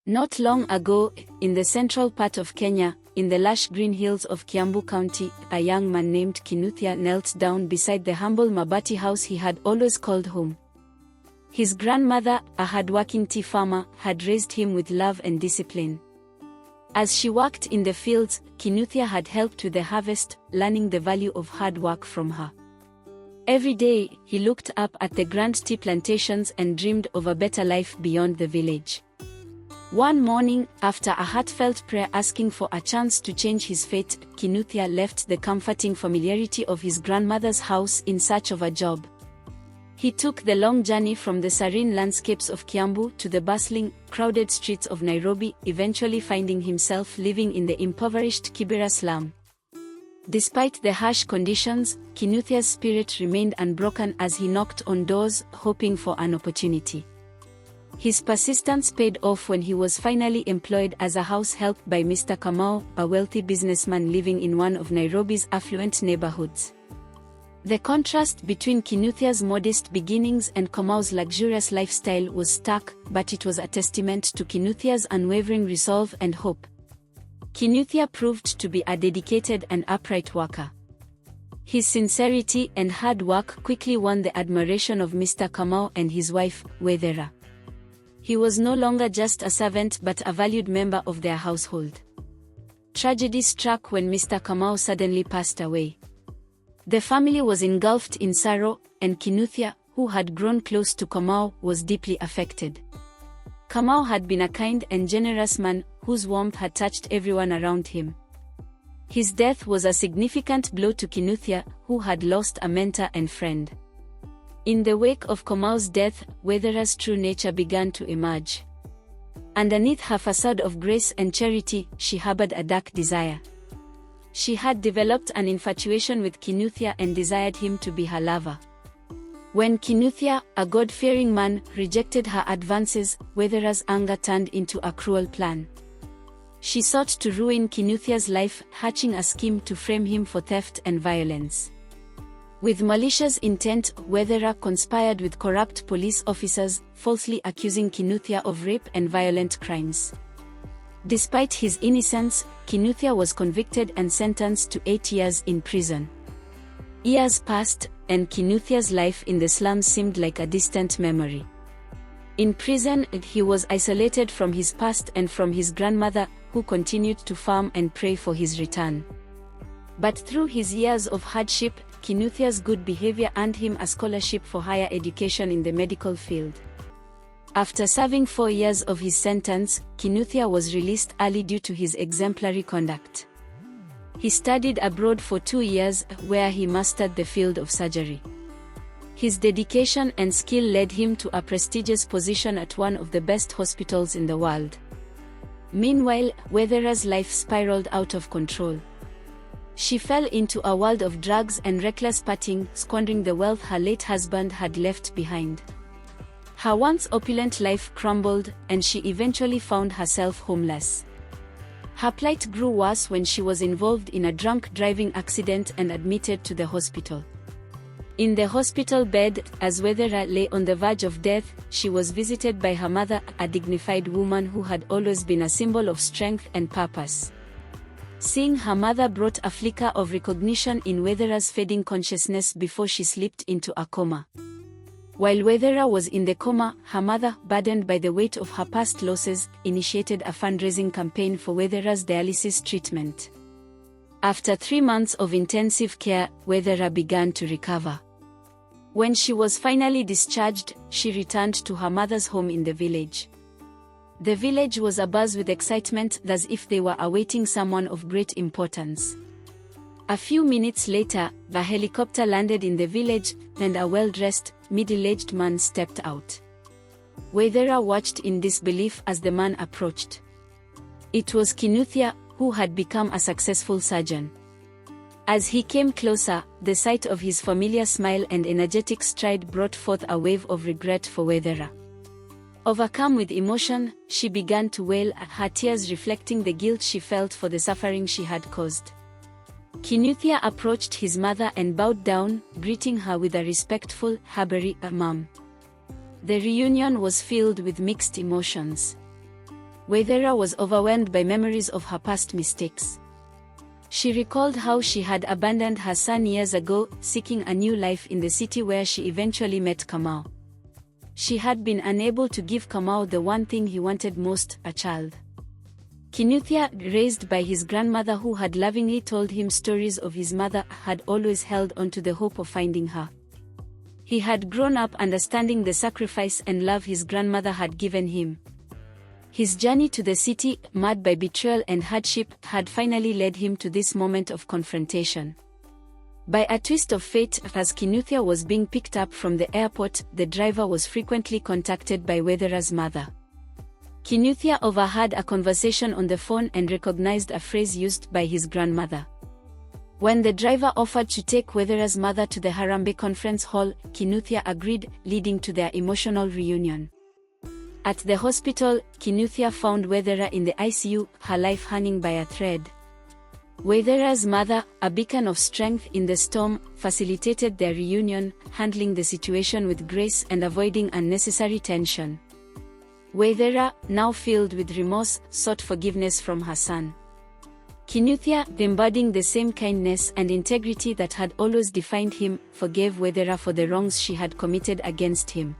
Not long ago, in the central part of Kenya, in the lush green hills of Kiambu County, a young man named Kinuthia knelt down beside the humble mabati house he had always called home. His grandmother, a hard-working tea farmer, had raised him with love and discipline. As she worked in the fields, Kinuthia had helped with the harvest, learning the value of hard work from her. Every day, he looked up at the grand tea plantations and dreamed of a better life beyond the village. One morning, after a heartfelt prayer asking for a chance to change his fate, Kinuthia left the comforting familiarity of his grandmother's house in search of a job. He took the long journey from the serene landscapes of Kiambu to the bustling, crowded streets of Nairobi, eventually finding himself living in the impoverished Kibera Slum. Despite the harsh conditions, Kinuthia's spirit remained unbroken as he knocked on doors, hoping for an opportunity. His persistence paid off when he was finally employed as a house help by Mr. Kamau, a wealthy businessman living in one of Nairobi's affluent neighborhoods. The contrast between Kinuthia's modest beginnings and Kamau's luxurious lifestyle was stark, but it was a testament to Kinuthia's unwavering resolve and hope. Kinuthia proved to be a dedicated and upright worker. His sincerity and hard work quickly won the admiration of Mr. Kamau and his wife, Waithera. He was no longer just a servant but a valued member of their household. Tragedy struck when Mr. Kamau suddenly passed away. The family was engulfed in sorrow, and Kinuthia, who had grown close to Kamau, was deeply affected. Kamau had been a kind and generous man whose warmth had touched everyone around him. His death was a significant blow to Kinuthia, who had lost a mentor and friend. In the wake of Kamau's death, Waithera's true nature began to emerge. Underneath her facade of grace and charity, she harbored a dark desire. She had developed an infatuation with Kinuthia and desired him to be her lover. When Kinuthia, a God-fearing man, rejected her advances, Waithera's anger turned into a cruel plan. She sought to ruin Kinuthia's life, hatching a scheme to frame him for theft and violence. With malicious intent, Waithera conspired with corrupt police officers, falsely accusing Kinuthia of rape and violent crimes. Despite his innocence, Kinuthia was convicted and sentenced to 8 years in prison. Years passed, and Kinuthia's life in the slums seemed like a distant memory. In prison, he was isolated from his past and from his grandmother, who continued to farm and pray for his return. But through his years of hardship, Kinuthia's good behavior earned him a scholarship for higher education in the medical field. After serving 4 years of his sentence, Kinuthia was released early due to his exemplary conduct. He studied abroad for 2 years, where he mastered the field of surgery. His dedication and skill led him to a prestigious position at one of the best hospitals in the world. Meanwhile, Waithera's life spiraled out of control. She fell into a world of drugs and reckless partying, squandering the wealth her late husband had left behind. Her once opulent life crumbled, and she eventually found herself homeless. Her plight grew worse when she was involved in a drunk driving accident and admitted to the hospital. In the hospital bed, as Waithera lay on the verge of death, she was visited by her mother, a dignified woman who had always been a symbol of strength and purpose. Seeing her mother brought a flicker of recognition in Waithera's fading consciousness before she slipped into a coma. While Waithera was in the coma, her mother, burdened by the weight of her past losses, initiated a fundraising campaign for Waithera's dialysis treatment. After 3 months of intensive care, Waithera began to recover. When she was finally discharged, she returned to her mother's home in the village. The village was abuzz with excitement, as if they were awaiting someone of great importance. A few minutes later, the helicopter landed in the village, and a well-dressed, middle-aged man stepped out. Waithera watched in disbelief as the man approached. It was Kinuthia, who had become a successful surgeon. As he came closer, the sight of his familiar smile and energetic stride brought forth a wave of regret for Waithera. Overcome with emotion, she began to wail, her tears reflecting the guilt she felt for the suffering she had caused. Kinuthia approached his mother and bowed down, greeting her with a respectful, "Habari, Mom." The reunion was filled with mixed emotions. Waithera was overwhelmed by memories of her past mistakes. She recalled how she had abandoned her son years ago, seeking a new life in the city where she eventually met Kamau. She had been unable to give Kamau the one thing he wanted most, a child. Kinuthia, raised by his grandmother who had lovingly told him stories of his mother, had always held on to the hope of finding her. He had grown up understanding the sacrifice and love his grandmother had given him. His journey to the city, marred by betrayal and hardship, had finally led him to this moment of confrontation. By a twist of fate, as Kinuthia was being picked up from the airport, the driver was frequently contacted by Waithera's mother. Kinuthia overheard a conversation on the phone and recognized a phrase used by his grandmother. When the driver offered to take Waithera's mother to the Harambee conference hall, Kinuthia agreed, leading to their emotional reunion. At the hospital, Kinuthia found Waithera in the ICU, her life hanging by a thread. Waithera's mother, a beacon of strength in the storm, facilitated their reunion, handling the situation with grace and avoiding unnecessary tension. Waithera, now filled with remorse, sought forgiveness from her son. Kinuthia, embodying the same kindness and integrity that had always defined him, forgave Waithera for the wrongs she had committed against him.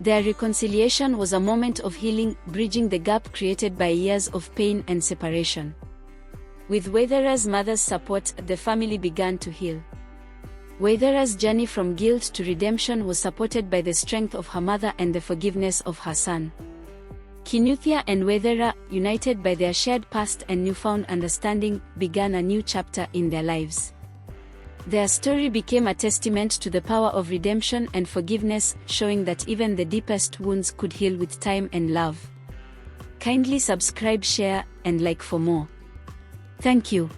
Their reconciliation was a moment of healing, bridging the gap created by years of pain and separation. With Waithera's mother's support, the family began to heal. Waithera's journey from guilt to redemption was supported by the strength of her mother and the forgiveness of her son. Kinuthia and Waithera, united by their shared past and newfound understanding, began a new chapter in their lives. Their story became a testament to the power of redemption and forgiveness, showing that even the deepest wounds could heal with time and love. Kindly subscribe, share, and like for more. Thank you.